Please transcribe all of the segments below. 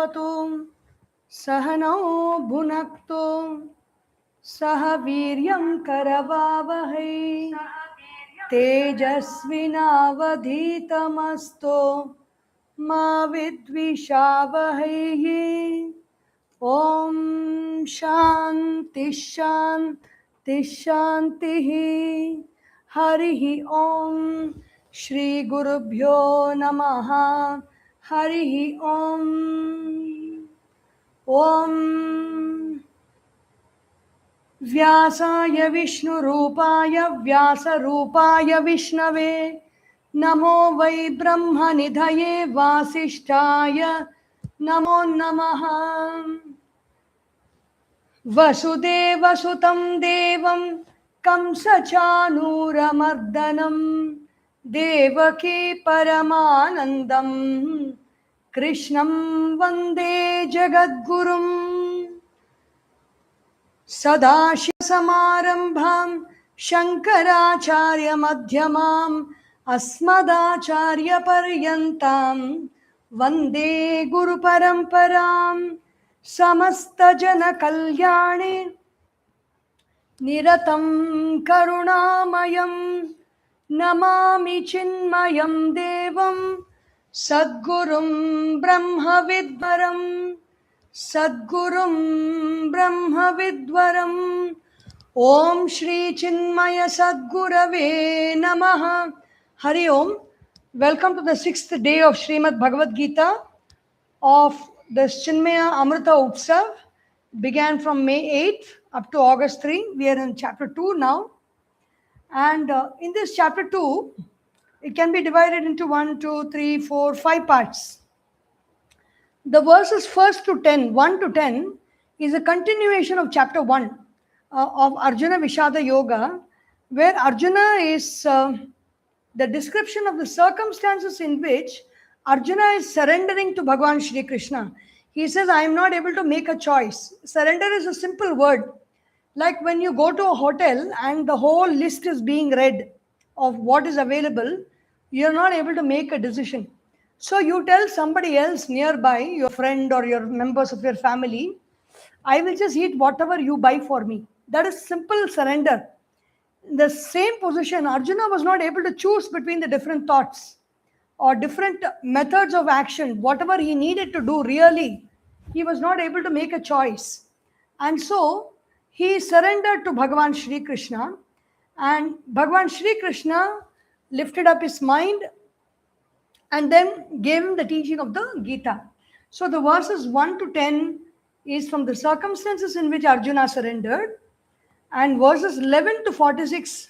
भवतु सहनौ भुनक्तु सह वीर्यं करवावहै तेजस्विनावधीतमस्तु मा विद्विषावहै। ॐ शान्ति शान्ति शान्तिः। हरिः ॐ श्री गुरुभ्यो नमः। हरिः ॐ। ॐ व्यासाय विष्णुरूपाय व्यासरूपाय विष्णवे नमो वै ब्रह्मनिधये वासिष्ठाय नमो नमः। वसुदेवसुतं देवं कंसचाणूरमर्दनं देवकी परमानन्दं कृष्णं वन्दे जगद्गुरुम्। सदाशिवसमारम्भां शङ्कराचार्यमध्यमाम् अस्मदाचार्यपर्यन्तां वन्दे गुरुपरम्परां। समस्तजनकल्याणे निरतं करुणामयं नमामि चिन्मयं देवं सद्गुरुं ब्रह्मविद्वरम्। सद्गुरुं ब्रह्मविद्वरम्। ओम श्री चिन्मय सद्गुरवे नमः। हरि ओम। Welcome to the 6th day of Srimad Bhagavad Gita of the Chinmaya Amrita Utsav. Began from May 8th up to August 3. We are in chapter 2 now. And in this chapter 2, it can be divided into 1, 2, 3, 4, 5 parts. The verses 1 to 10 is a continuation of chapter 1 of Arjuna Vishada Yoga, where Arjuna is the description of the circumstances in which Arjuna is surrendering to Bhagavan Shri Krishna. He says, I am not able to make a choice. Surrender is a simple word. Like when you go to a hotel and the whole list is being read of what is available, you are not able to make a decision. So you tell somebody else nearby, your friend or your members of your family, I will just eat whatever you buy for me. That is simple surrender. In the same position, Arjuna was not able to choose between the different thoughts or different methods of action. Whatever he needed to do, really, he was not able to make a choice. And so he surrendered to Bhagavan Shri Krishna, and Bhagavan Shri Krishna lifted up his mind and then gave him the teaching of the Gita. So the verses 1 to 10 is from the circumstances in which Arjuna surrendered, and verses 11 to 46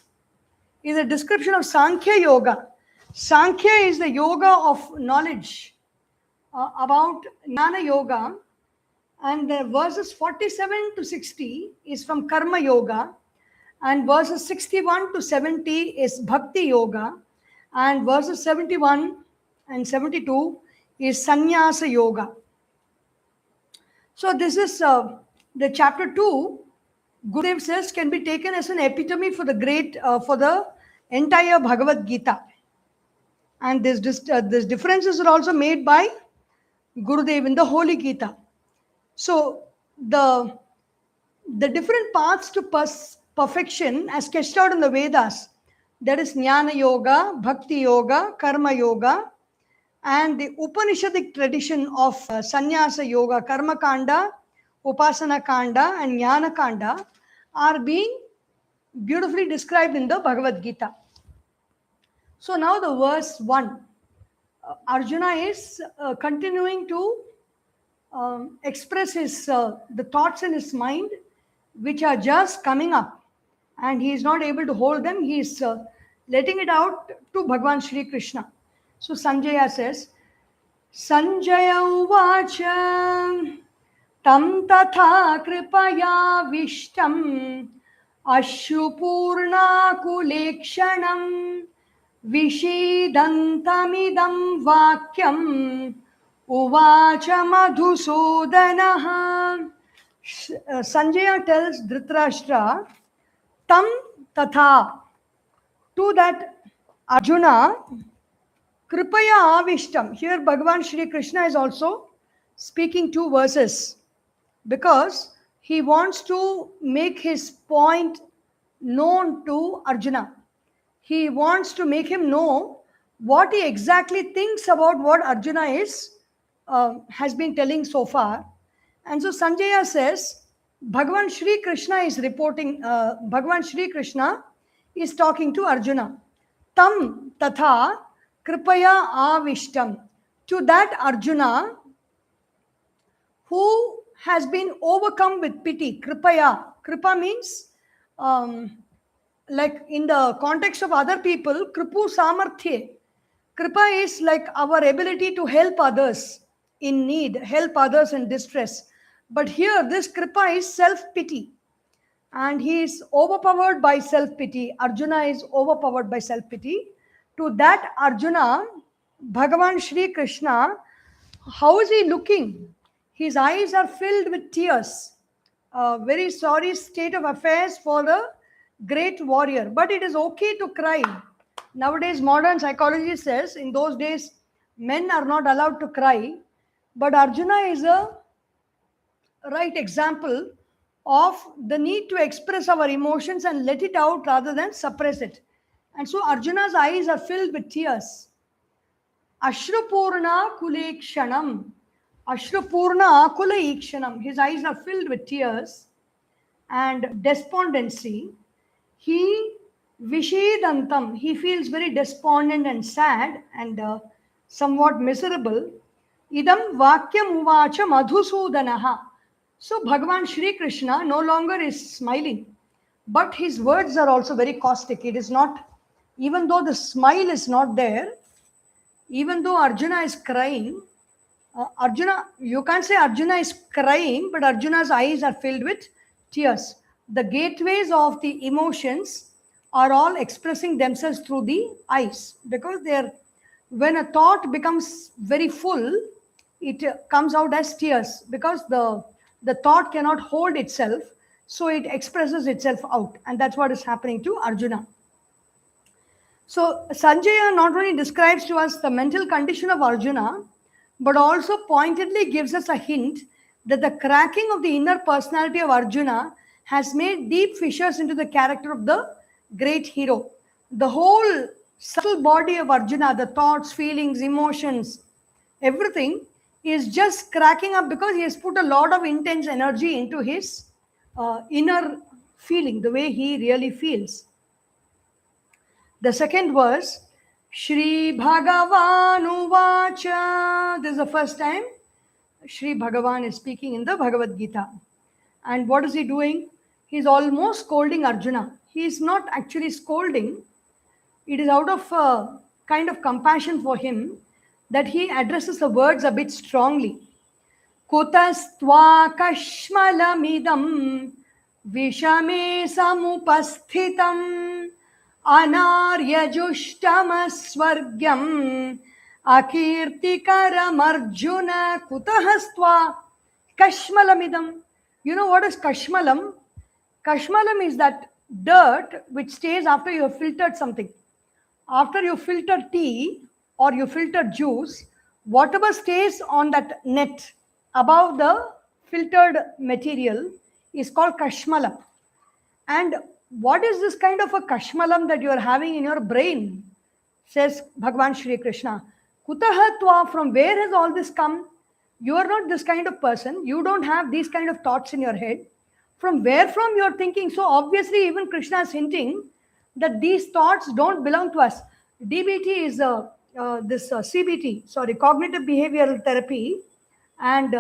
is a description of SankhyaYoga. Sankhya is the yoga of knowledge about Jnana Yoga, and the verses 47 to 60 is from Karma Yoga, and verses 61 to 70 is Bhakti Yoga, and verses 71 and 72 is Sannyasa Yoga. So this is the chapter 2. Gurudev says can be taken as an epitome for the entire Bhagavad Gita. And this differences are also made by Gurudev in the Holy Gita. So the different paths to perfection as sketched out in the Vedas, that is Jnana Yoga, Bhakti Yoga, Karma Yoga, and the Upanishadic tradition of Sannyasa Yoga, Karma Kanda, Upasana Kanda, and Jnana Kanda are being beautifully described in the Bhagavad Gita. So now the verse 1, Arjuna is continuing to express his the thoughts in his mind which are just coming up, and he is not able to hold them. He is letting it out to Bhagavan Shri Krishna. So Sanjaya says, Sanjaya uvacha tam tatha kripaya vishtam ashupurna kulekshanam vishidantamidam vakyam uvacha madhusudanaha. Sanjaya tells Dhritarashtra, tam tatha, to that Arjuna, kripaya avishtam. Here Bhagavan Shri Krishna is also speaking two verses because he wants to make his point known to Arjuna. He wants to make him know what he exactly thinks about what Arjuna has been telling so far. And so Sanjaya says, Bhagavan Shri Krishna is reporting, Bhagavan Shri Krishna is talking to Arjuna. Tam tatha kripaya avishtam. To that Arjuna, who has been overcome with pity, kripaya. Kripa means, like in the context of other people, kripu samarthye. Kripa is like our ability to help others in need, help others in distress. But here, this kripa is self-pity. And he is overpowered by self-pity. Arjuna is overpowered by self-pity. To that Arjuna, Bhagavan Shri Krishna, how is he looking? His eyes are filled with tears. A very sorry state of affairs for a great warrior. But it is okay to cry. Nowadays, modern psychology says in those days, men are not allowed to cry. But Arjuna is a right example of the need to express our emotions and let it out rather than suppress it. And so Arjuna's eyes are filled with tears. Ashrupurna kulekshanam. Ashrupurna kulekshanam. His eyes are filled with tears and despondency. He vishedantam. He feels very despondent and sad and somewhat miserable. Idam vakyam uvacha madhusudanaha. So Bhagavan Shri Krishna no longer is smiling, but his words are also very caustic. It is not, even though the smile is not there, even though Arjuna is crying, you can't say Arjuna is crying, but Arjuna's eyes are filled with tears. The gateways of the emotions are all expressing themselves through the eyes, because when a thought becomes very full, it comes out as tears, because the thought cannot hold itself, so it expresses itself out. And that's what is happening to Arjuna. So Sanjaya not only describes to us the mental condition of Arjuna, but also pointedly gives us a hint that the cracking of the inner personality of Arjuna has made deep fissures into the character of the great hero. The whole subtle body of Arjuna, the thoughts, feelings, emotions, everything is just cracking up because he has put a lot of intense energy into his inner feeling, the way he really feels. The second verse, Shri Bhagavan Uvacha. This is the first time Shri Bhagavan is speaking in the Bhagavad Gita. And what is he doing? He is almost scolding Arjuna. He is not actually scolding. It is out of a kind of compassion for him that he addresses the words a bit strongly. Kutastva kashmalamidam vishame samupasthitam anaryajushtamasvargyam akirtikaram arjuna kutahastva kashmalamidam. You know what is kashmalam? Kashmalam is that dirt which stays after you have filtered something. After you filter tea or you filter juice, whatever stays on that net above the filtered material is called kashmalam. And what is this kind of a kashmalam that you are having in your brain? Says Bhagavan Shri Krishna. Kutahatva, from where has all this come? You are not this kind of person. You don't have these kind of thoughts in your head. From where from you are thinking? So obviously even Krishna is hinting that these thoughts don't belong to us. DBT is CBT, cognitive behavioral therapy, and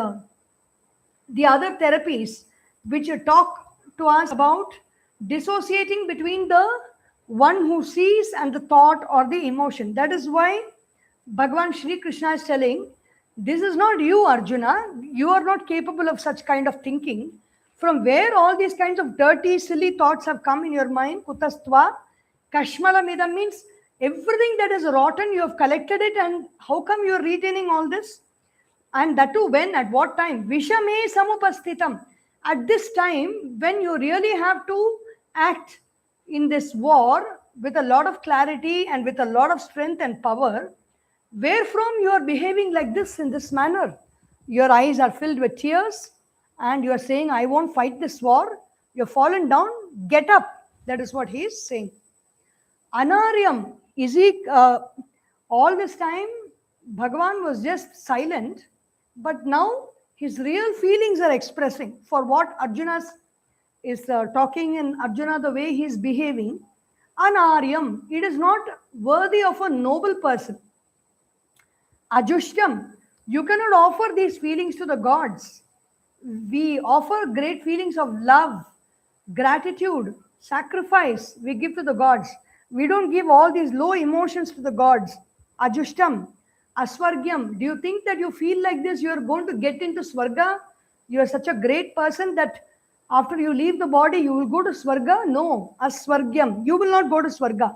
the other therapies which talk to us about dissociating between the one who sees and the thought or the emotion. That is why Bhagavan Shri Krishna is telling, this is not you, Arjuna. You are not capable of such kind of thinking. From where all these kinds of dirty, silly thoughts have come in your mind? Kutastva kashmalamidam means everything that is rotten, you have collected it, and how come you are retaining all this? And that too when? At what time? Vishame samupasthitam. At this time, when you really have to act in this war with a lot of clarity and with a lot of strength and power, where from you are behaving like this in this manner? Your eyes are filled with tears and you are saying, I won't fight this war. You've fallen down, get up. That is what he is saying. Anaryam, is he, all this time, Bhagavan was just silent, but now his real feelings are expressing for what Arjuna is talking, and Arjuna, the way he is behaving. Anaryam, it is not worthy of a noble person. Ajushtam, you cannot offer these feelings to the gods. We offer great feelings of love, gratitude, sacrifice, we give to the gods. We don't give all these low emotions to the gods. Ajushtam, Aswargyam, do you think that you feel like this, you are going to get into Swarga? You are such a great person that after you leave the body, you will go to Swarga? No, Aswargyam, you will not go to Swarga.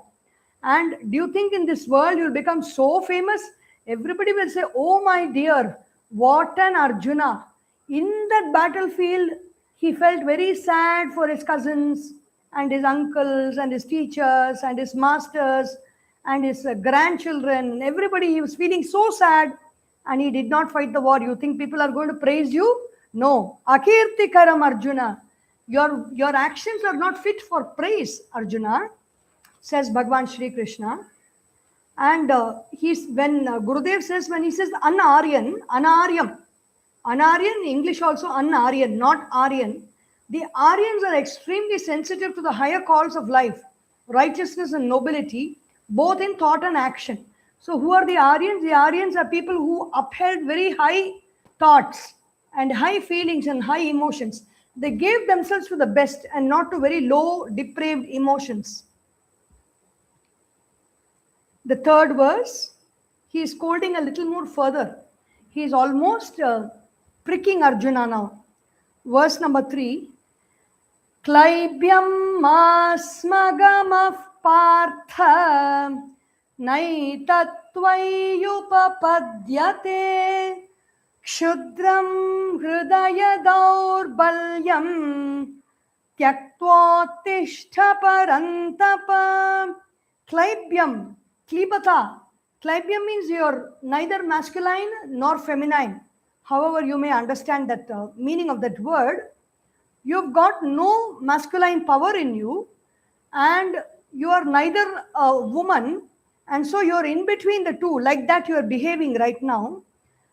And do you think in this world you will become so famous? Everybody will say, oh my dear, what an Arjuna. In that battlefield, he felt very sad for his cousins and his uncles and his teachers and his masters and his grandchildren. Everybody, he was feeling so sad and he did not fight the war. You think people are going to praise you? No. Akirtikaram Arjuna. Your actions are not fit for praise, Arjuna, says Bhagavan Shri Krishna. And when Gurudev says, when he says Anaryan, Anaryam, Anaryan, English also Anaryan, not Aryan. The Aryans are extremely sensitive to the higher calls of life, righteousness and nobility, both in thought and action. So who are the Aryans? The Aryans are people who upheld very high thoughts and high feelings and high emotions. They gave themselves to the best and not to very low, depraved emotions. The third verse, he is scolding a little more further. He is almost pricking Arjuna now. Verse number 3. Klaibyam masmagamaf partha naitatvayupapadyate kshudram hridaya daurbalyam tyaktvatishta parantapa. Klaibyam, klibata. Klaibyam means you're neither masculine nor feminine. However, you may understand that meaning of that word. You've got no masculine power in you and you are neither a woman, and so you're in between the two. Like that you are behaving right now.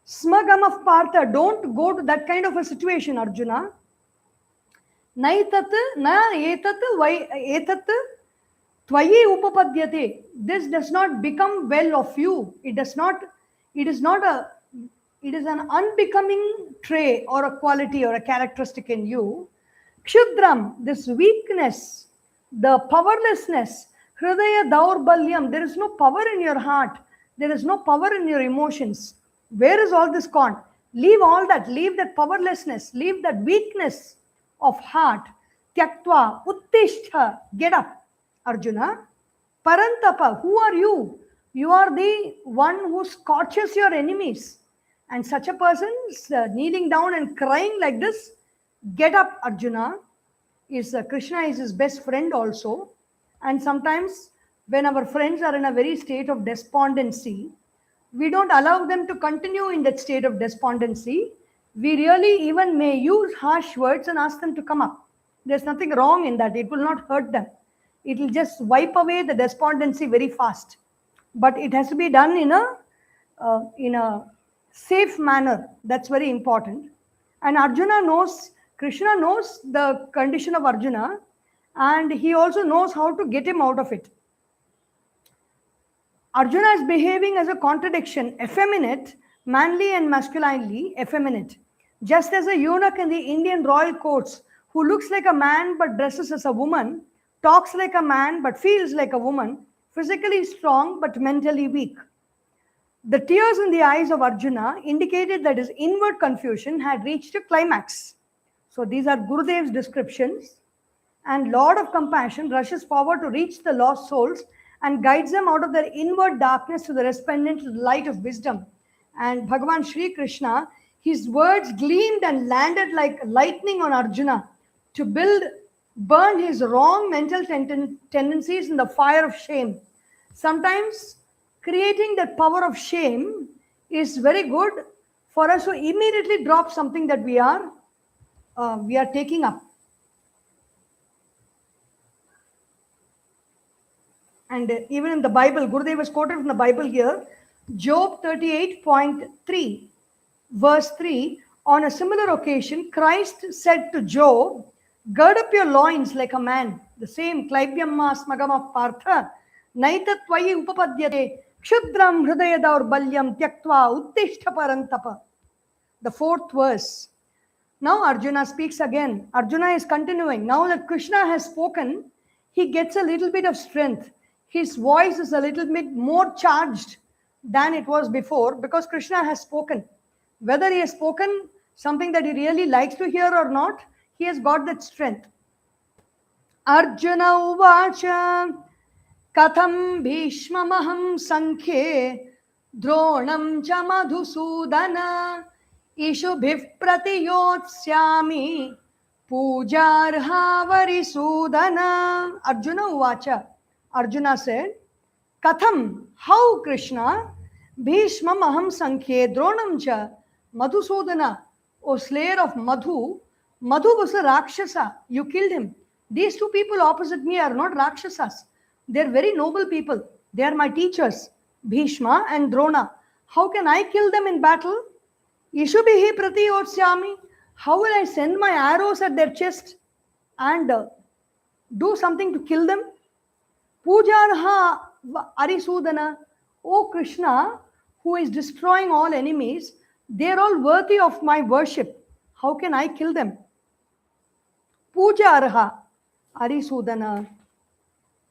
Smagam of Partha, don't go to that kind of a situation, Arjuna. Naitat na etat vai etat tvayi upapadyate. This does not become well of you. It is an unbecoming trait or a quality or a characteristic in you. Kshudram, this weakness, the powerlessness, hridaya daurbalyam, there is no power in your heart. There is no power in your emotions. Where is all this gone? Leave all that. Leave that powerlessness. Leave that weakness of heart. Tyaktva, uttishtha, get up, Arjuna. Parantapa, who are you? You are the one who scorches your enemies. And such a person kneeling down and crying like this, get up, Arjuna. Krishna is his best friend also. And sometimes when our friends are in a very state of despondency, we don't allow them to continue in that state of despondency. We really even may use harsh words and ask them to come up. There's nothing wrong in that. It will not hurt them. It will just wipe away the despondency very fast. But it has to be done in a safe manner. That's very important. And Krishna knows the condition of Arjuna, and he also knows how to get him out of it. Arjuna is behaving as a contradiction, effeminate, manly and masculinely effeminate. Just as a eunuch in the Indian royal courts who looks like a man but dresses as a woman, talks like a man but feels like a woman, physically strong but mentally weak. The tears in the eyes of Arjuna indicated that his inward confusion had reached a climax. So these are Gurudev's descriptions. And Lord of Compassion rushes forward to reach the lost souls and guides them out of their inward darkness to the resplendent light of wisdom. And Bhagavan Shri Krishna, his words gleamed and landed like lightning on Arjuna to burn his wrong mental tendencies in the fire of shame. Sometimes creating that power of shame is very good for us to immediately drop something that we are taking up. And even in the Bible, Gurudev was quoted from the Bible here, Job 38.3, verse 3. On a similar occasion, Christ said to Job, gird up your loins like a man. The same, Klaibyamma smagama partha, naita tvayi upapadyate, kshudram hridaya daurbalyam tyaktva uttishta parantapa. The fourth verse. Now Arjuna speaks again. Arjuna is continuing. Now that Krishna has spoken, he gets a little bit of strength. His voice is a little bit more charged than it was before because Krishna has spoken. Whether he has spoken something that he really likes to hear or not, he has got that strength. Arjuna uvacha katham bhishmamaham sankhye dronam cha madhusudana ishubhiv pratiyotsyami pujarha varisudana. Arjuna uvacha. Arjuna said, katham, how Krishna, bhishmam aham sankhye dronam cha madhusudana. O slayer of Madhu, Madhu was a Rakshasa. You killed him. These two people opposite me are not Rakshasas. They are very noble people. They are my teachers, Bhishma and Drona. How can I kill them in battle? Ishubhihi pratiyotsyami. How will I send my arrows at their chest and do something to kill them? Pujarha arisudana. O Krishna, who is destroying all enemies, they are all worthy of my worship. How can I kill them? Puja arha arisudana.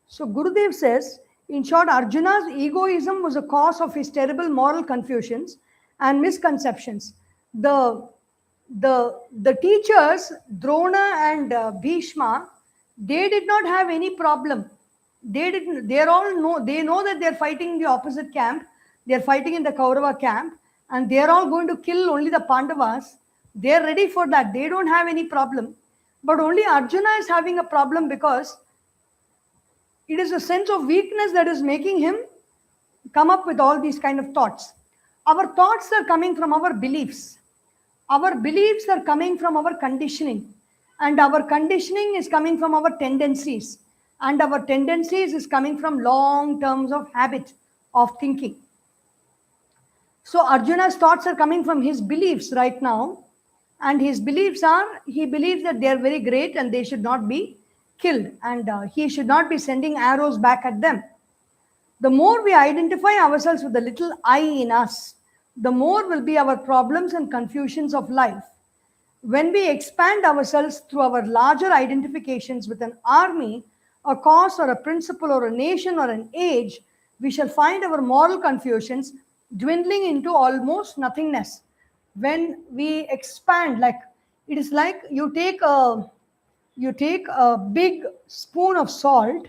So Gurudev says, in short, Arjuna's egoism was a cause of his terrible moral confusions and misconceptions. The teachers, Drona and Bhishma, they did not have any problem. They know that they're fighting in the opposite camp. They're fighting in the Kaurava camp. And they're all going to kill only the Pandavas. They're ready for that. They don't have any problem. But only Arjuna is having a problem because it is a sense of weakness that is making him come up with all these kind of thoughts. Our thoughts are coming from our beliefs. Our beliefs are coming from our conditioning. And our conditioning is coming from our tendencies. And our tendencies is coming from long terms of habit of thinking. So Arjuna's thoughts are coming from his beliefs right now. And his beliefs are, he believes that they are very great and they should not be killed. And he should not be sending arrows back at them. The more we identify ourselves with the little I in us, the more will be our problems and confusions of life. When we expand ourselves through our larger identifications with an army, a cause or a principle or a nation or an age, we shall find our moral confusions dwindling into almost nothingness. When we expand, like it is like you take a big spoon of salt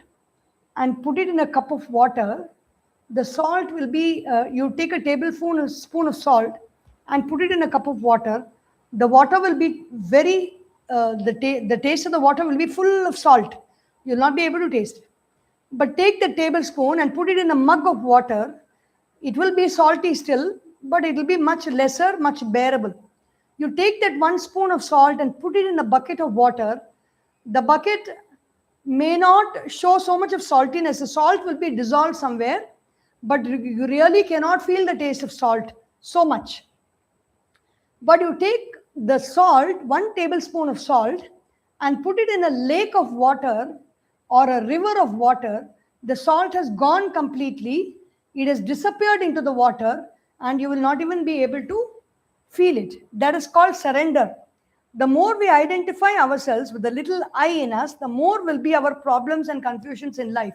and put it in a cup of water. The salt will be you take a spoon of salt and put it in a cup of water. The water will be very the taste of the water will be full of salt. You'll not be able to taste it. But take the tablespoon and put it in a mug of water. It will be salty still, but it will be much lesser, much bearable. You take that 1 spoon of salt and put it in a bucket of water. The bucket may not show so much of saltiness. The salt will be dissolved somewhere, but you really cannot feel the taste of salt so much. But you take the salt, 1 tablespoon of salt, and put it in a lake of water or a river of water. The salt has gone completely. It has disappeared into the water and you will not even be able to feel it. That is called surrender. The more we identify ourselves with the little I in us, the more will be our problems and confusions in life.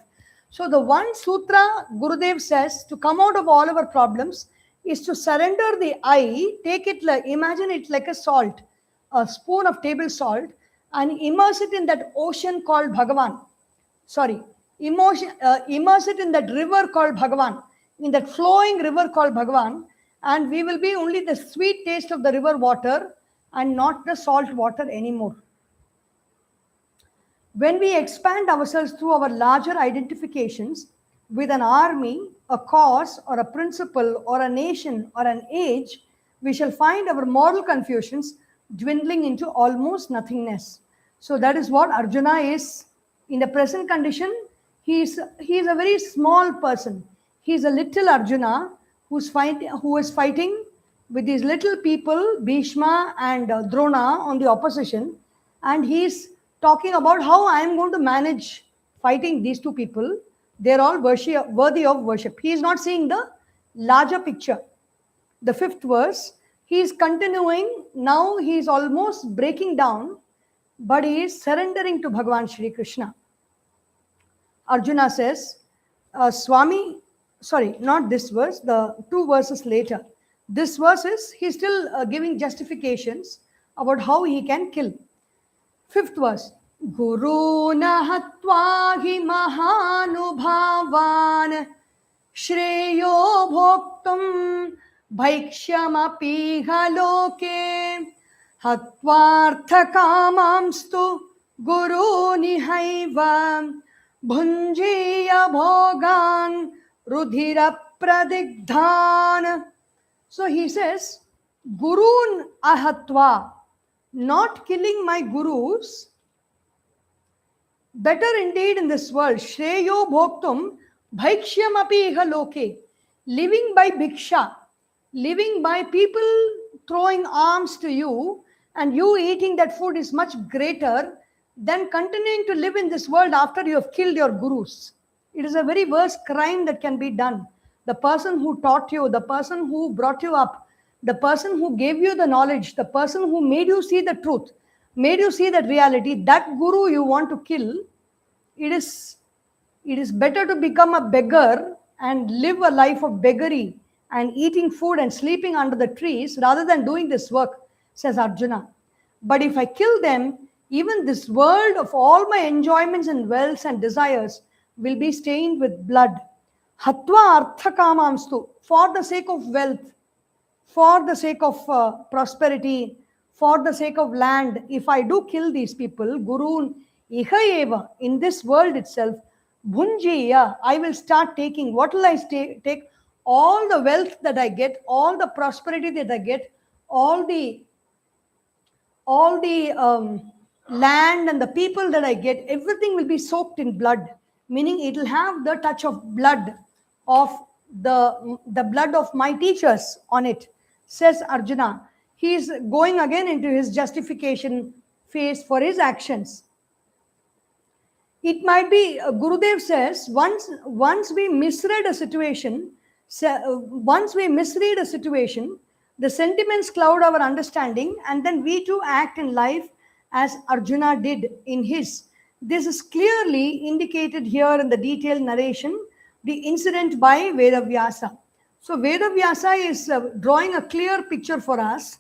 So the one sutra Gurudev says to come out of all our problems is to surrender the I, imagine it like a salt, a spoon of table salt, and immerse it in that ocean called Bhagavan. Immerse it in that river called Bhagavan, in that flowing river called Bhagavan, and we will be only the sweet taste of the river water and not the salt water anymore. When we expand ourselves through our larger identifications with an army, a cause, or a principle, or a nation, or an age, we shall find our moral confusions dwindling into almost nothingness. So that is what Arjuna is in the present condition. He is a very small person. He is a little Arjuna who is fighting with these little people, Bhishma and Drona on the opposition, and he is talking about how I am going to manage fighting these two people. They are all worthy of worship. He is not seeing the larger picture. The fifth verse, he is continuing. Now he is almost breaking down, but he is surrendering to Bhagavan Shri Krishna. Arjuna says, Swami, sorry, not this verse, the 2 verses later. This verse is, he is still giving justifications about how he can kill. 5th verse, Guru nahatva hi mahanubhavan shreyo bhoktum bhaikshyamapi haloke hatvartha kamamstu guru nihaiva bhunjiya bhogan rudhira pradigdhan. So he says, Gurun ahatva, not killing my gurus, better indeed in this world. Shreyo bhoktum bhaikshyam api iha loke. Living by bhiksha, living by people throwing alms to you and you eating that food is much greater than continuing to live in this world after you have killed your gurus. It is a very worse crime that can be done. The person who taught you, the person who brought you up, the person who gave you the knowledge, the person who made you see the truth, made you see that reality, that guru you want to kill, it is better to become a beggar and live a life of beggary and eating food and sleeping under the trees rather than doing this work, says Arjuna. But if I kill them, even this world of all my enjoyments and wealths and desires will be stained with blood. Hatva artha kamamstu, for the sake of wealth, for the sake of prosperity, for the sake of land, if I do kill these people, Gurun iha in this world itself, bhunjiya, I will start taking. What will I take? All the wealth that I get, all the prosperity that I get, all the land and the people that I get, everything will be soaked in blood, meaning it will have the touch of blood of the blood of my teachers on it, says Arjuna. He is going again into his justification phase for his actions. It might be, Gurudev says, once we misread a situation, the sentiments cloud our understanding, and then we too act in life as Arjuna did in his. This is clearly indicated here in the detailed narration, the incident by Vedavyasa. So Vedavyasa is drawing a clear picture for us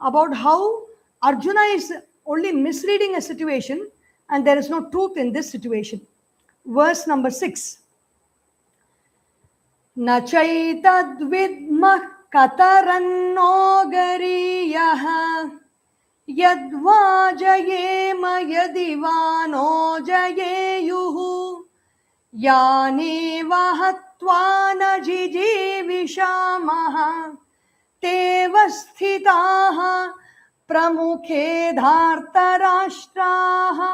about how Arjuna is only misreading a situation and there is no truth in this situation. Verse number 6. Nachaitad vidmah kataranno gariyaha yadva jayema yadivano jayeyuhu yani vahatva najijivishamaha tevasthitaha pramukhe dhartarashtraha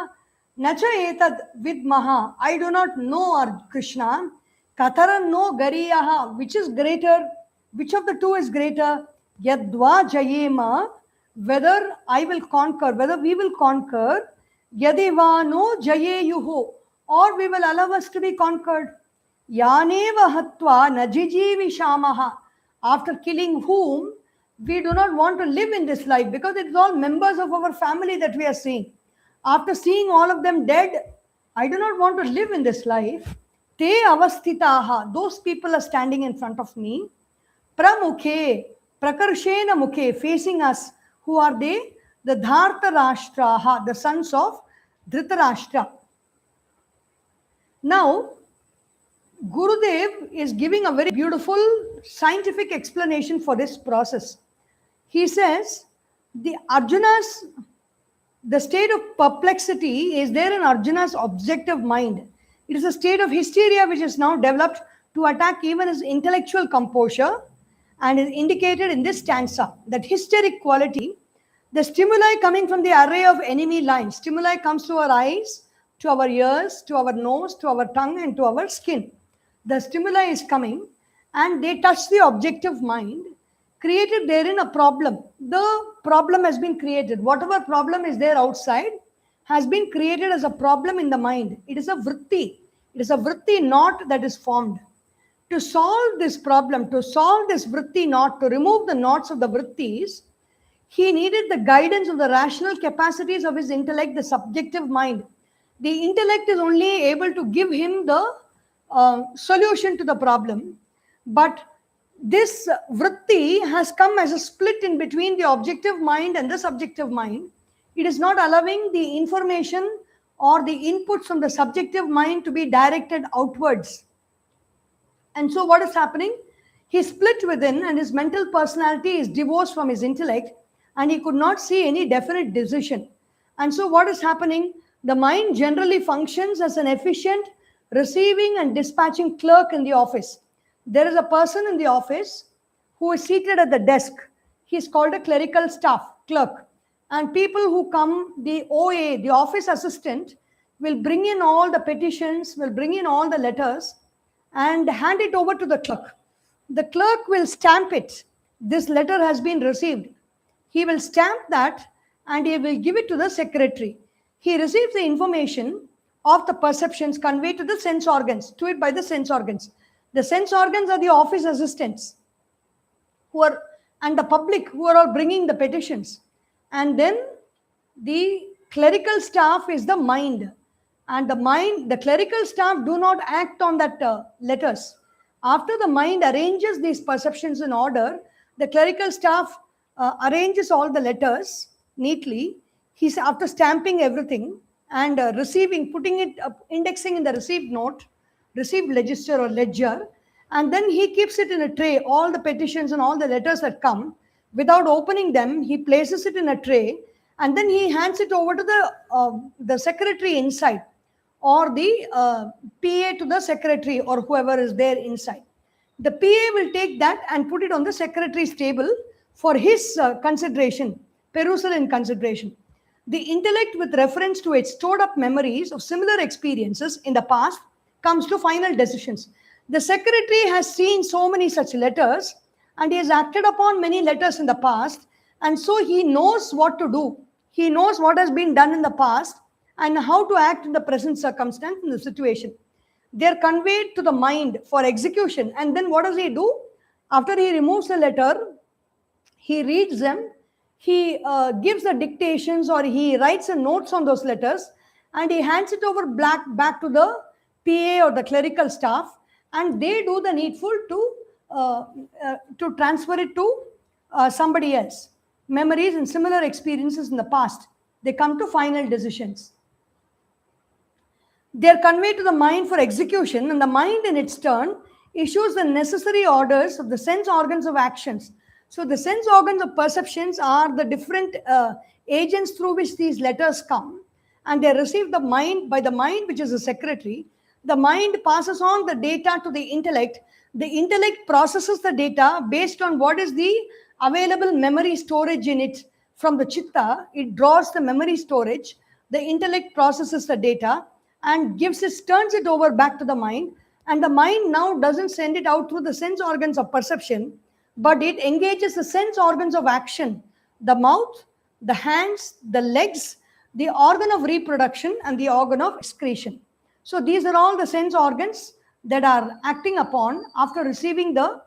nachaetad vidmaha. I do not know, Krishna. Kataran no gariyaha. Which is greater? Which of the two is greater? Yadva jayema. Whether I will conquer, whether we will conquer. Yadivano jayeyuho. Or we will allow us to be conquered. Yaneva hatva najijivi shamaha. After killing whom, we do not want to live in this life because it is all members of our family that we are seeing. After seeing all of them dead, I do not want to live in this life. Te avasthitaha, those people are standing in front of me. Pramukhe, prakarshena mukhe, facing us. Who are they? The Dhartarashtraha, the sons of Dhritarashtra. Now, Gurudev is giving a very beautiful scientific explanation for this process. He says, the state of perplexity is there in Arjuna's objective mind. It is a state of hysteria which is now developed to attack even his intellectual composure. and is indicated in this stanza. That hysteric quality, the stimuli coming from the array of enemy lines. Stimuli comes to our eyes, to our ears, to our nose, to our tongue, and to our skin. The stimuli is coming and they touch the objective mind, created therein a problem. The problem has been created. Whatever problem is there outside has been created as a problem in the mind. It is a vritti. It is a vritti knot that is formed. To solve this problem, to solve this vritti knot, to remove the knots of the vrittis, he needed the guidance of the rational capacities of his intellect, the subjective mind. The intellect is only able to give him the solution to the problem, but this vritti has come as a split in between the objective mind and the subjective mind. It is not allowing the information or the inputs from the subjective mind to be directed outwards. And so what is happening? He split within and his mental personality is divorced from his intellect and he could not see any definite decision. And so what is happening? The mind generally functions as an efficient receiving and dispatching clerk in the office. There is a person in the office who is seated at the desk. He is called a clerical staff clerk. And people who come, the OA, the office assistant, will bring in all the petitions, will bring in all the letters and hand it over to the clerk. The clerk will stamp it. This letter has been received. He will stamp that and he will give it to the secretary. He receives the information of the perceptions conveyed to the sense organs, to it by the sense organs. The sense organs are the office assistants who are, and the public who are all bringing the petitions. And then the clerical staff is the mind. And the clerical staff do not act on that letters. After the mind arranges these perceptions in order, the clerical staff arranges all the letters neatly. He's after stamping everything and receiving, putting it, indexing in the received note, received register or ledger, and then he keeps it in a tray. All the petitions and all the letters that come, without opening them, he places it in a tray, and then he hands it over to the secretary inside, or the PA to the secretary or whoever is there inside. The PA will take that and put it on the secretary's table for his consideration, perusal and consideration. The intellect, with reference to its stored up memories of similar experiences in the past, comes to final decisions. The secretary has seen so many such letters and he has acted upon many letters in the past, and so he knows what to do. He knows what has been done in the past and how to act in the present circumstance in the situation. They are conveyed to the mind for execution, and then what does he do? After he removes the letter, he reads them, he gives the dictations or he writes the notes on those letters, and he hands it over back to the PA or the clerical staff, and they do the needful to transfer it to somebody else. Memories and similar experiences in the past, they come to final decisions. They are conveyed to the mind for execution, and the mind in its turn issues the necessary orders of the sense organs of actions. So the sense organs of perceptions are the different agents through which these letters come, and they receive the mind by the mind, which is the secretary. The mind passes on the data to the intellect. The intellect processes the data based on what is the available memory storage in it. From the chitta, it draws the memory storage. The intellect processes the data and turns it over back to the mind. And the mind now doesn't send it out through the sense organs of perception, but it engages the sense organs of action, the mouth, the hands, the legs, the organ of reproduction, and the organ of excretion. So these are all the sense organs that are acting upon after receiving the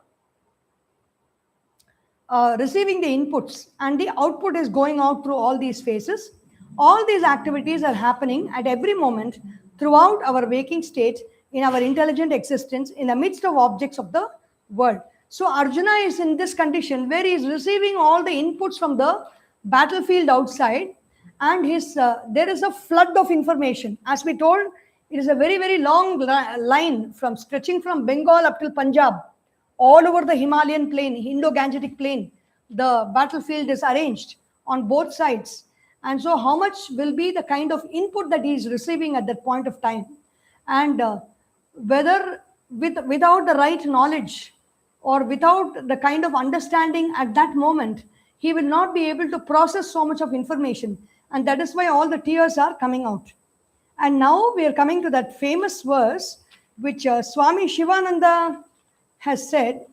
inputs, and the output is going out through all these phases. All these activities are happening at every moment throughout our waking state in our intelligent existence in the midst of objects of the world. So Arjuna is in this condition where he is receiving all the inputs from the battlefield outside, and there is a flood of information. As we told, it is a very, very long line stretching from Bengal up till Punjab, all over the Himalayan plain, Indo-Gangetic plain. The battlefield is arranged on both sides. And so how much will be the kind of input that he is receiving at that point of time? And whether without the right knowledge, or without the kind of understanding at that moment, he will not be able to process so much of information. And that is why all the tears are coming out. And now we are coming to that famous verse which Swami Shivananda has said.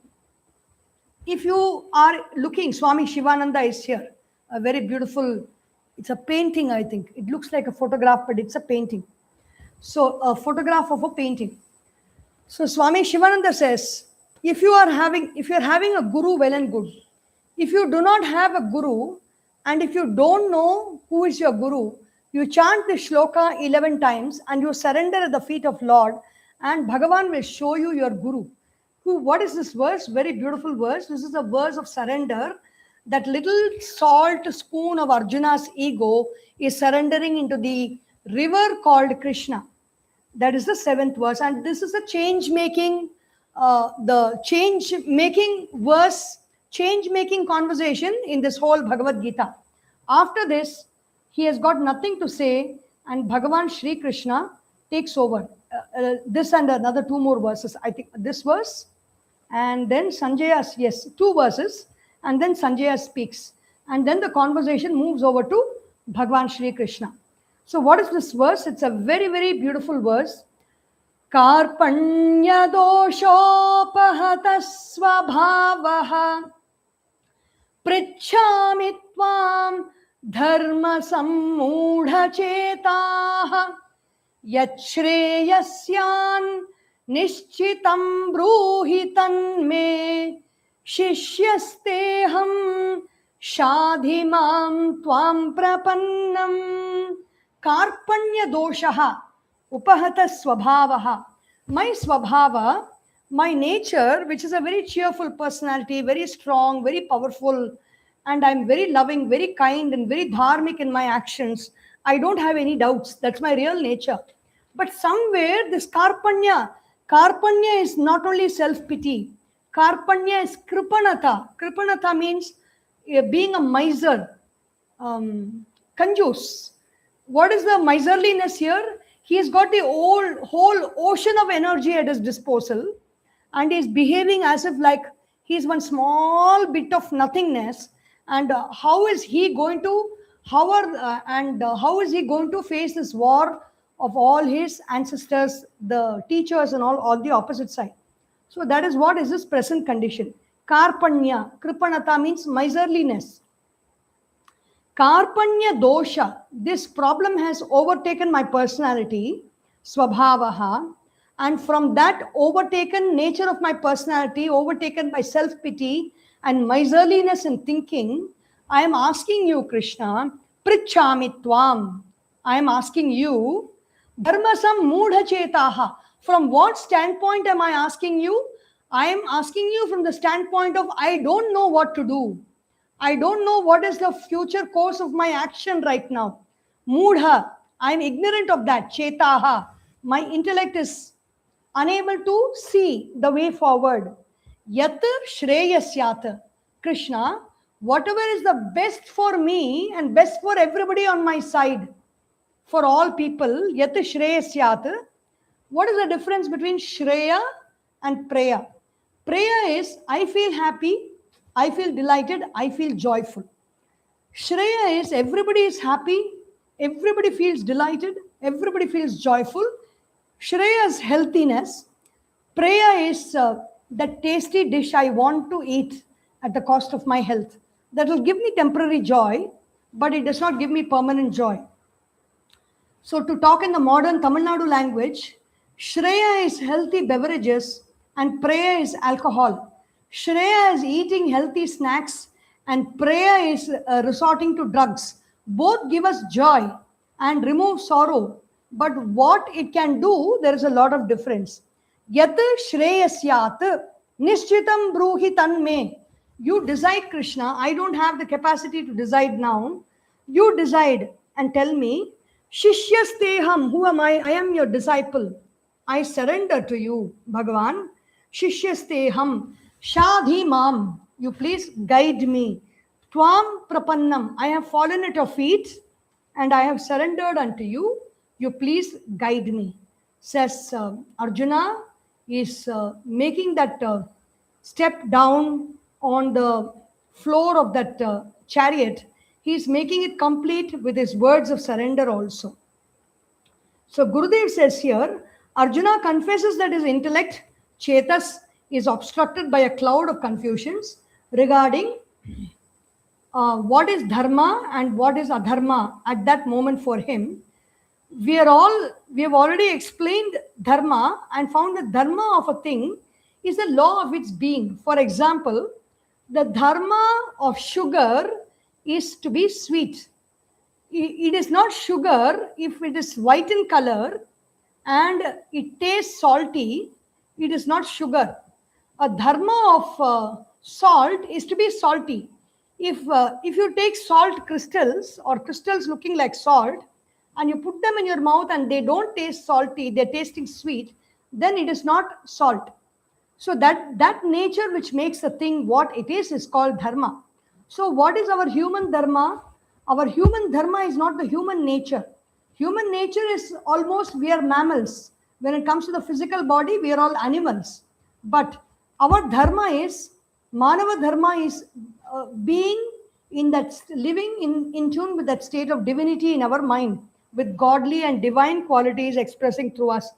If you are looking, Swami Shivananda is here. A very beautiful, it's a painting, I think. It looks like a photograph, but it's a painting. So a photograph of a painting. So Swami Shivananda says, if you are having a guru, well and good. If you do not have a guru, and if you don't know who is your guru, you chant the shloka 11 times and you surrender at the feet of Lord, and Bhagavan will show you your guru. What is this verse? Very beautiful verse. This is a verse of surrender. That little salt spoon of Arjuna's ego is surrendering into the river called Krishna. That is the 7th verse. And this is a change-making, verse, change-making conversation in this whole Bhagavad Gita. After this, he has got nothing to say, and Bhagavan Shri Krishna takes over. This and another 2 more verses. I think this verse, and then Sanjaya, yes, 2 verses, and then Sanjaya speaks. And then the conversation moves over to Bhagavan Shri Krishna. So what is this verse? It's a very, very beautiful verse. Karpanya doshopahata svabhavaha prichhami tvam dharma sammudha chetaha yachreyasyan nishchitam bruhi tanme Shishyasteham shadhimam tvam prapannam karpanya doshaha upahata swabhavaha. My swabhava, my nature, which is a very cheerful personality, very strong, very powerful, and I'm very loving, very kind, and very dharmic in my actions. I don't have any doubts. That's my real nature. But somewhere this karpanya is not only self-pity. Karpanya is kripanata. Kripanata means being a miser, kanjus. What is the miserliness here? He has got the whole ocean of energy at his disposal, and is behaving as if like he is one small bit of nothingness. And how is he going to face this war of all his ancestors, the teachers, and all the opposite side? So that is what is his present condition. Karpanya, kripanata means miserliness. Karpanya dosha, this problem has overtaken my personality, swabhavaha, and from that overtaken nature of my personality, overtaken by self-pity and miserliness in thinking, I am asking you, Krishna, prichhami tvam. I am asking you, dharmasam mudha chetaha. From what standpoint am I asking you? I am asking you from the standpoint of I don't know what to do. I don't know what is the future course of my action right now. Mudha, I am ignorant of that. Chetaha, my intellect is unable to see the way forward. Yat shreyasyat. Krishna, whatever is the best for me and best for everybody on my side, for all people, yat shreyasyat. What is the difference between Shreya and Preya? Preya is, I feel happy, I feel delighted, I feel joyful. Shreya is, everybody is happy, everybody feels delighted, everybody feels joyful. Shreya is healthiness. Preya is that tasty dish I want to eat at the cost of my health. That will give me temporary joy, but it does not give me permanent joy. So to talk in the modern Tamil Nadu language, Shreya is healthy beverages and Preya is alcohol. Shreya is eating healthy snacks and Preya is resorting to drugs. Both give us joy and remove sorrow. But what it can do, there is a lot of difference. Yat shreyasyat nishchitam bruhi tanme. You decide, Krishna. I don't have the capacity to decide now. You decide and tell me. Shishyasteham, who am I? I am your disciple. I surrender to you, Bhagavan. Shishyasteham, shadhimam, you please guide me. Tvam prapannam, I have fallen at your feet and I have surrendered unto you. You please guide me. Says Arjuna is making that step down on the floor of that chariot, he is making it complete with his words of surrender also. So Gurudev says here, Arjuna confesses that his intellect, Chetas, is obstructed by a cloud of confusions regarding what is dharma and what is adharma at that moment for him. We have already explained dharma and found that dharma of a thing is the law of its being. For example, the dharma of sugar is to be sweet. It is not sugar if it is white in color and it tastes salty. It is not sugar. A dharma of salt is to be salty. If you take salt crystals or crystals looking like salt and you put them in your mouth and they don't taste salty, they're tasting sweet, then it is not salt. So that nature which makes a thing what it is called dharma. So what is our human dharma? Our human dharma is not the human nature. Human nature is almost, we are mammals. When it comes to the physical body, we are all animals. But our dharma is, Manava dharma is being in that, living in tune with that state of divinity in our mind, with godly and divine qualities expressing through us.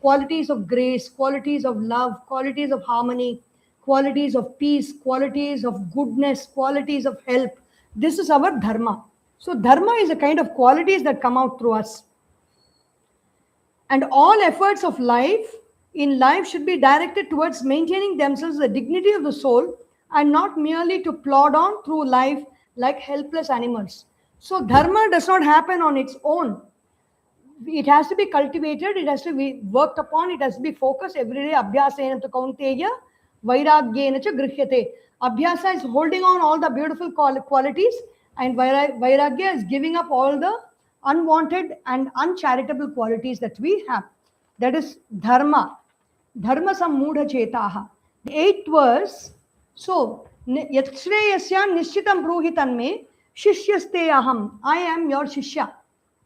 Qualities of grace, qualities of love, qualities of harmony, qualities of peace, qualities of goodness, qualities of help. This is our dharma. So dharma is a kind of qualities that come out through us. And all efforts of life in life should be directed towards maintaining themselves the dignity of the soul and not merely to plod on through life like helpless animals. So dharma does not happen on its own. It has to be cultivated, it has to be worked upon, it has to be focused every day. Abhyasena tu kaunteya vairagyena cha grihyate. Abhyasa is holding on all the beautiful qualities, and vairagya is giving up all the unwanted and uncharitable qualities that we have. That is dharma. Dharma sammudha chetaha. The 8th verse. So, yatshreyasya nishchitam bruhi tanme shishyaste aham. I am your shishya.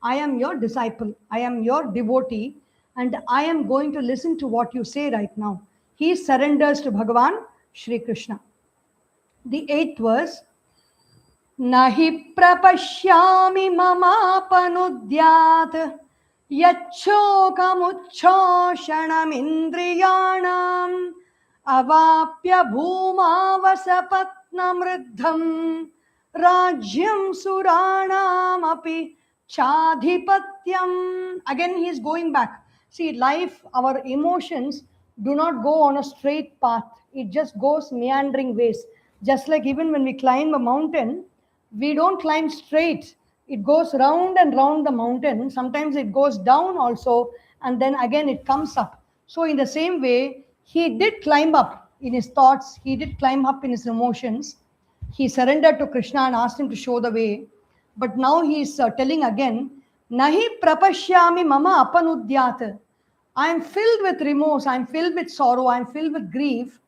I am your disciple. I am your devotee. And I am going to listen to what you say right now. He surrenders to Bhagavan Shri Krishna. The 8th verse. Nahi prapashyami mamapanudyat yacchokamuchoshanam indriyanam avapya bhumavasapatnam riddham rajyam suranam api chadhipatyam. Again he is going back. See, life, our emotions do not go on a straight path. It just goes meandering ways. Just like even when we climb a mountain, we don't climb straight. It goes round and round the mountain. Sometimes it goes down also, and then again it comes up. So in the same way, he did climb up in his thoughts. He did climb up in his emotions. He surrendered to Krishna and asked him to show the way. But now he is telling again, Nahi prapashyami mama apanudyat. I am filled with remorse. I am filled with sorrow. I am filled with grief.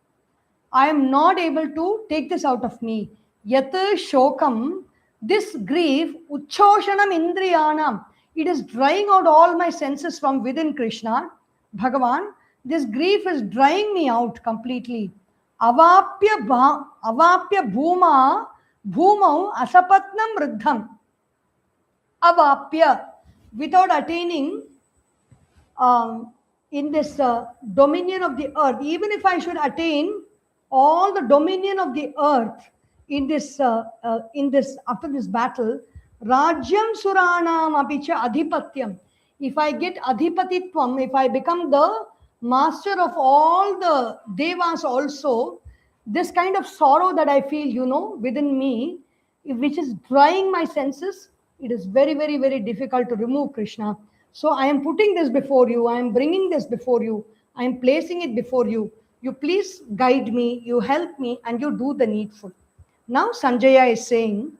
I am not able to take this out of me. Yat shokam, this grief, uchoshanam indriyanam, it is drying out all my senses from within Krishna, Bhagavan. This grief is drying me out completely. Avapya bhuma, bhumau asapatnam riddham. Avapya, without attaining in this dominion of the earth, even if I should attain all the dominion of the earth in this after this battle, Rajyam Suranam apicha adhipatyam. If I get adhipatitvam, if I become the master of all the devas also, this kind of sorrow that I feel, within me, which is drying my senses, it is very, very, very difficult to remove, Krishna. So I am putting this before you. I am bringing this before you. I am placing it before you. You please guide me, you help me, and you do the needful. Now Sanjaya is saying,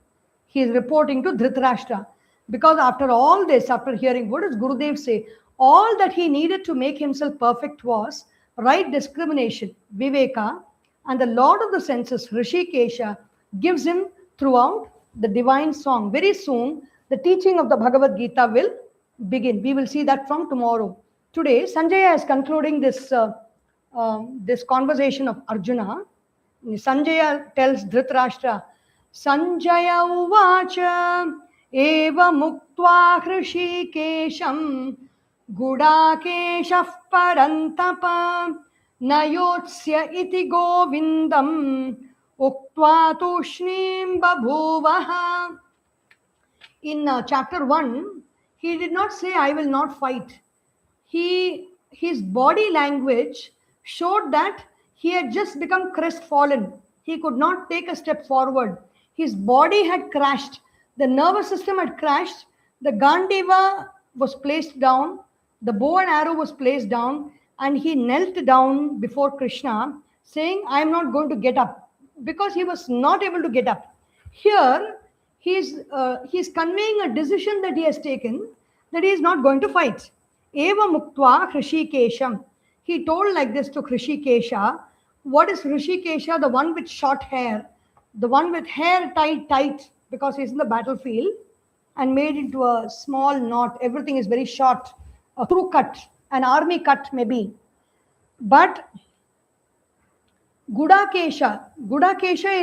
he is reporting to Dhritarashtra. Because after all this, after hearing, what does Gurudev say? All that he needed to make himself perfect was right discrimination, Viveka, and the Lord of the senses, Rishikesha, gives him throughout the divine song. Very soon, the teaching of the Bhagavad Gita will begin. We will see that from tomorrow. Today, Sanjaya is concluding this this conversation of Arjuna. Sanjaya tells Dhritarashtra, Sanjaya uvacha eva muktva hrishikesham gudakeshah parantapa nayotsya iti govindam uktva tushnim babhuvaha. In chapter 1, he did not say, I will not fight. His body language showed that he had just become crestfallen. He could not take a step forward. His body had crashed. The nervous system had crashed. The Gandiva was placed down. The bow and arrow was placed down. And he knelt down before Krishna, saying, I am not going to get up. Because he was not able to get up. Here, he's conveying a decision that he has taken, that he is not going to fight. Eva muktva Hrishikesham. He told like this to Hrishikesha. What is Hrishikesha? The one with short hair. The one with hair tied tight because he's in the battlefield and made into a small knot. Everything is very short. A crew cut, an army cut maybe. But Gudakesha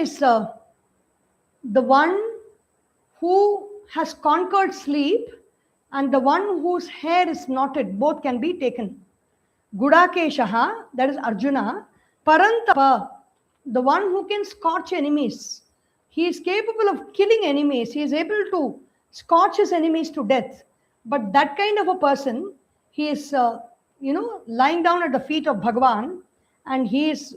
is the one who has conquered sleep and the one whose hair is knotted. Both can be taken. Gudakeshaha, that is Arjuna. Parantapa, the one who can scorch enemies. He is capable of killing enemies. He is able to scorch his enemies to death. But that kind of a person, he is, lying down at the feet of Bhagavan and he is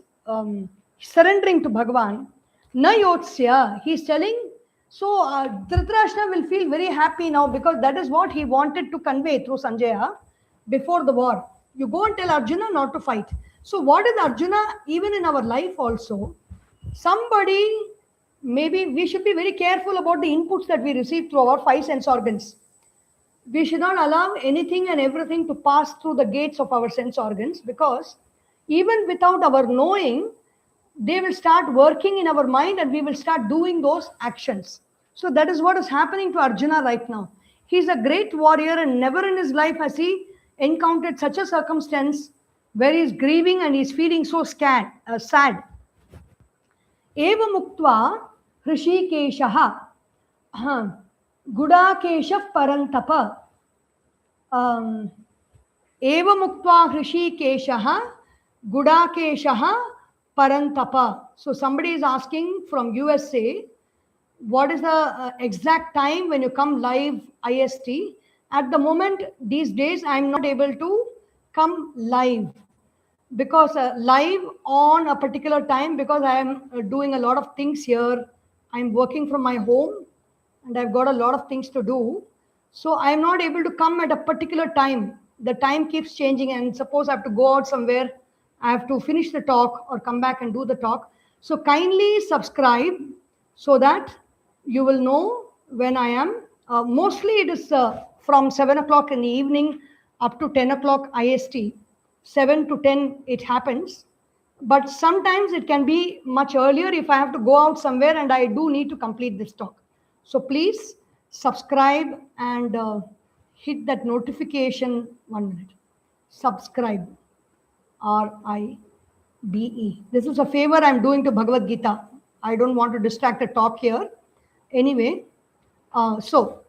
surrendering to Bhagavan. Na yotsya, he is telling, so Dhritarashtra will feel very happy now because that is what he wanted to convey through Sanjaya before the war. You go and tell Arjuna not to fight. So what is Arjuna even in our life also? Somebody, maybe we should be very careful about the inputs that we receive through our five sense organs. We should not allow anything and everything to pass through the gates of our sense organs because even without our knowing, they will start working in our mind and we will start doing those actions. So that is what is happening to Arjuna right now. He is a great warrior and never in his life has he encountered such a circumstance where he is grieving and he is feeling so sad. Eva muktva Hrishikeshaha Gudakesha parantapa. Eva muktva Hrishikeshaha Gudakeshaha parantapa. So somebody is asking from USA, what is the exact time when you come live IST? At the moment, these days, I am not able to come live because live on a particular time because I am doing a lot of things here. I am working from my home and I've got a lot of things to do. So I am not able to come at a particular time. The time keeps changing and suppose I have to go out somewhere, I have to finish the talk or come back and do the talk. So kindly subscribe so that you will know when I am. Mostly it is from 7 o'clock in the evening up to 10 o'clock IST. 7 to 10 it happens. But sometimes it can be much earlier if I have to go out somewhere and I do need to complete this talk. So please subscribe and hit that notification. 1 minute. Subscribe. RIBE. This is a favor I'm doing to Bhagavad Gita. I don't want to distract the talk here. Anyway, so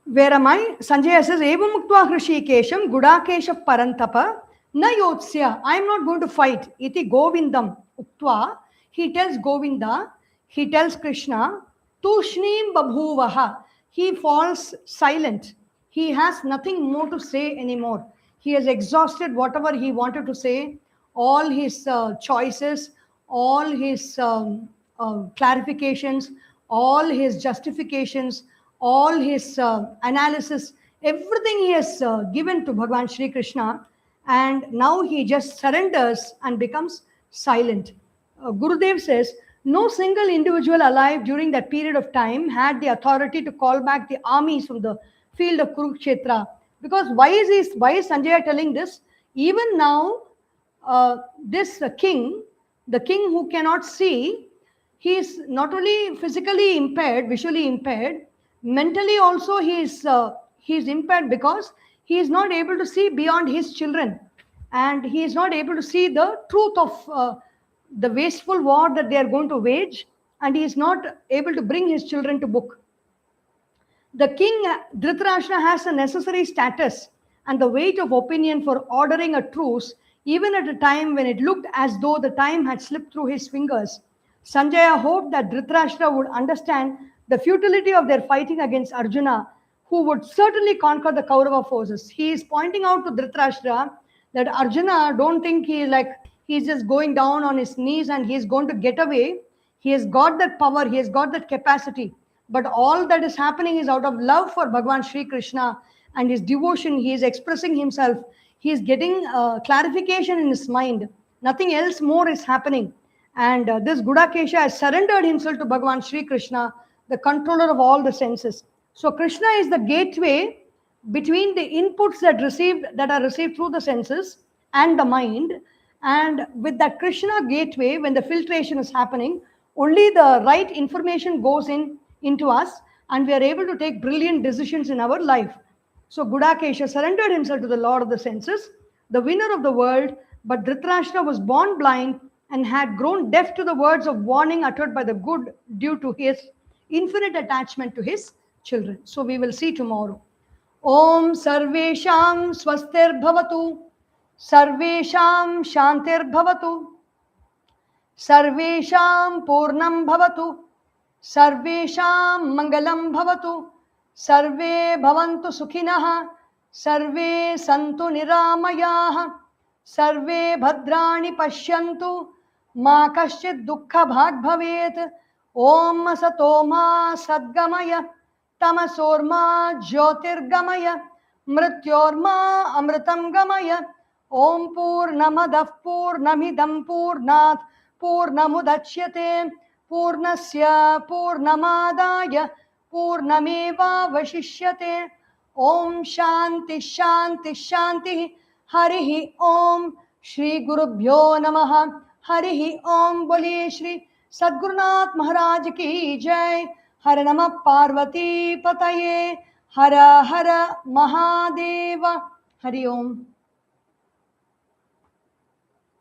where am I? Sanjaya says, Evam muktva Hrishikesham Gudakesha parantapa na yotsya. I am not going to fight. Iti Govindam uktva. He tells Govinda, he tells Krishna, Tushnim babhuvaha. He falls silent. He has nothing more to say anymore. He has exhausted whatever he wanted to say, all his choices, all his clarifications, all his justifications, all his analysis, everything he has given to Bhagavan Shri Krishna, and now he just surrenders and becomes silent. Gurudev says, no single individual alive during that period of time had the authority to call back the armies from the field of Kurukshetra. Because why is Sanjaya telling this? Even now, this king, the king who cannot see, he is not only physically impaired, visually impaired, mentally also he is impaired because he is not able to see beyond his children. and he is not able to see the truth of the wasteful war that they are going to wage, and he is not able to bring his children to book. The king Dhritarashtra has a necessary status and the weight of opinion for ordering a truce, even at a time when it looked as though the time had slipped through his fingers. Sanjaya hoped that Dhritarashtra would understand the futility of their fighting against Arjuna, who would certainly conquer the Kaurava forces. He is pointing out to Dhritarashtra that Arjuna, don't think he's just going down on his knees and he's going to get away. He has got that power, he has got that capacity. But all that is happening is out of love for Bhagavan Sri Krishna and his devotion. He is expressing himself. He is getting clarification in his mind. Nothing else more is happening. And this Gudakesha has surrendered himself to Bhagavan Sri Krishna, the controller of all the senses. So Krishna is the gateway between the inputs that are received through the senses and the mind. And with that Krishna gateway, when the filtration is happening, only the right information goes into us, and we are able to take brilliant decisions in our life. So Gudakesha surrendered himself to the Lord of the senses, the winner of the world, but Dhritarashtra was born blind and had grown deaf to the words of warning uttered by the good due to his infinite attachment to his children. So we will see tomorrow. Om Sarvesham Swastir Bhavatu, Sarvesham Shantir Bhavatu, Sarvesham Purnam Bhavatu, सर्वेषां मंगलं भवतु, सर्वे भवन्तु सुखिनः, सर्वे सन्तु निरामयाः, सर्वे भद्राणि पश्यन्तु, मा कश्चित् दुःखभाग् भवेत्. ओम असतो मा सद्गमय, तमसोर्मा ज्योतिर्गमय, मृत्योर्मा अमृतं गमय. ओम पूर्णमदः पूर्णमिदं पूर्णात् पूर्णमुदच्यते, पूर्णस्य पूर्णमादाय पूर्णमेवावशिष्यते. ओम शांति शांति शांति. हरि ओम. श्री गुरुभ्यो नमः. हरि ओम. बोलिए श्री सद्गुरुनाथ महाराज की जय. हर नमः पार्वती पतये. हर हर महादेव. हरि ओम.